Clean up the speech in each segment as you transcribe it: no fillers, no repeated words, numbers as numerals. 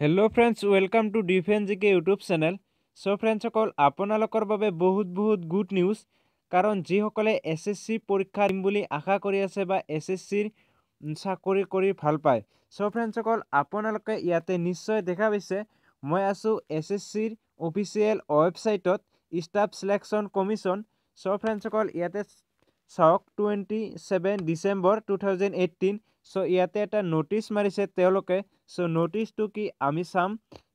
Hello friends, welcome to Defense GK YouTube channel. So friends, আপোনালোকৰ বাবে বহুত good news কাৰণ যিসকলে SSC পৰীক্ষা দিম বুলি আশা কৰি আছে বা SSCৰ চাকৰি কৰি ভাল পায়। So friends, আপোনালোকে ইয়াতে নিশ্চয় দেখা পাইছে মই আছো SSCৰ অফিচিয়েল ৱেবছাইটত staff selection commission. So friends, ইয়াতে চাওক 27 ডিসেম্বৰ 2018। সো ইয়াতে এটা নোটিছ মাৰিছে তেওঁলোকে। সো নোটিছটো কি আমি চাম।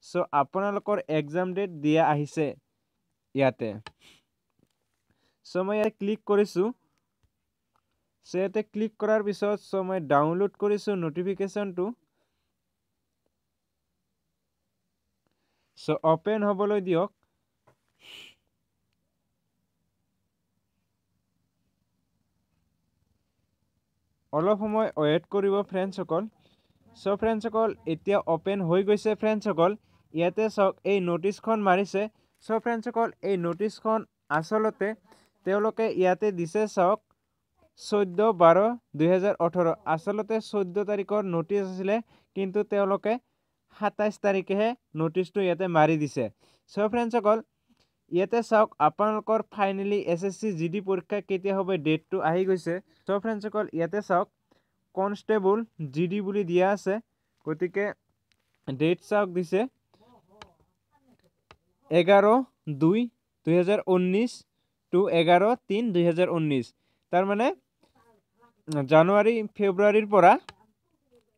সো আপোনালোকৰ এক্সাম ডেট দিয়া আহিছে ইয়াতে। সো মই ইয়াতে ক্লিক কৰিছোঁ। সো ইয়াতে ক্লিক কৰাৰ পিছত সো মই ডাউনলোড কৰিছোঁ নোটিফিকেশ্যনটো। সো ওপেন হ'বলৈ দিয়ক। অলপ সময় ওয়েট কৰিব ফ্ৰেণ্ডসকল। সো ফ্ৰেণ্ডসকল এতিয়া ওপেন হৈ গৈছে ফ্ৰেণ্ডসকল। ইয়াতে চাওক এই নোটিছখন মাৰিছে। সো ফ্ৰেণ্ডসকল এই নোটিছখন আচলতে তেওঁলোকে ইয়াতে দিছে চাওক 14/12/2018। আচলতে 14 তাৰিখৰ নোটিছ আছিলে কিন্তু তেওঁলোকে 27 তাৰিখেহে নোটিছটো ইয়াতে মাৰি দিছে। সো ফ্ৰেণ্ডসকল ইয়াতে চাওক আপোনালোকৰ ফাইনেলি SSC GD পৰীক্ষা কেতিয়া হ'ব ডেটটো আহি গৈছে। সো ফ্ৰেণ্ডসকল ইয়াতে চাওক কনষ্টেবল GD বুলি দিয়া আছে। গতিকে ডেট চাওক দিছে 11/2/2019 to 11/3/2019। তাৰ মানে জানুৱাৰী ফেব্ৰুৱাৰীৰ পৰা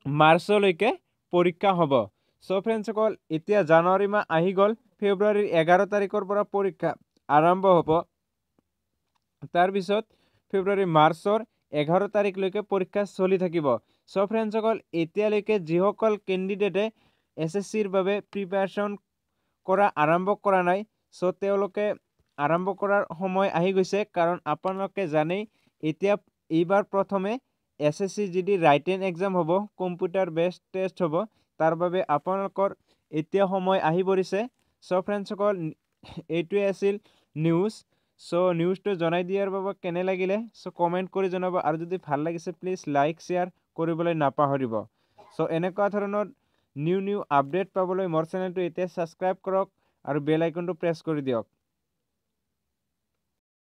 মাৰ্চলৈকে পৰীক্ষা হ'ব। সো ফ্ৰেণ্ডসকল এতিয়া জানুৱাৰী মাহ আহি গ'ল। ফেব্ৰুৱাৰীৰ 11 তাৰিখৰ পৰা পৰীক্ষা আৰম্ভ হ'ব। তাৰপিছত ফেব্ৰুৱাৰী মাৰ্চৰ 11 তাৰিখলৈকে পৰীক্ষা চলি থাকিব। সো ফ্ৰেণ্ডসকল এতিয়ালৈকে যিসকল কেণ্ডিডেটে SSCৰ বাবে প্ৰিপাৰেশ্যন কৰা আৰম্ভ কৰা নাই সো তেওঁলোকে আৰম্ভ কৰাৰ সময় আহি গৈছে। কাৰণ আপোনালোকে জানেই এতিয়া এইবাৰ প্ৰথমে SSC GD ৰাইটেন এক্সাম হ'ব, কম্পিউটাৰ বেছড টেষ্ট হ'ব। তাৰ বাবে আপোনালোকৰ এতিয়া সময় আহি পৰিছে। সো ফ্ৰেণ্ডসকল এইটোৱে আছিল নিউজ। সো নিউজটো জনাই দিয়াৰ বাবে কেনে লাগিলে সো কমেণ্ট কৰি জনাব। আৰু যদি ভাল লাগিছে প্লিজ লাইক শ্বেয়াৰ কৰিবলৈ নাপাহৰিব। সো এনেকুৱা ধৰণৰ নিউ আপডেট পাবলৈ মোৰ চেনেলটো এতিয়া ছাবস্ক্ৰাইব কৰক আৰু বেল আইকনটো প্ৰেছ কৰি দিয়ক।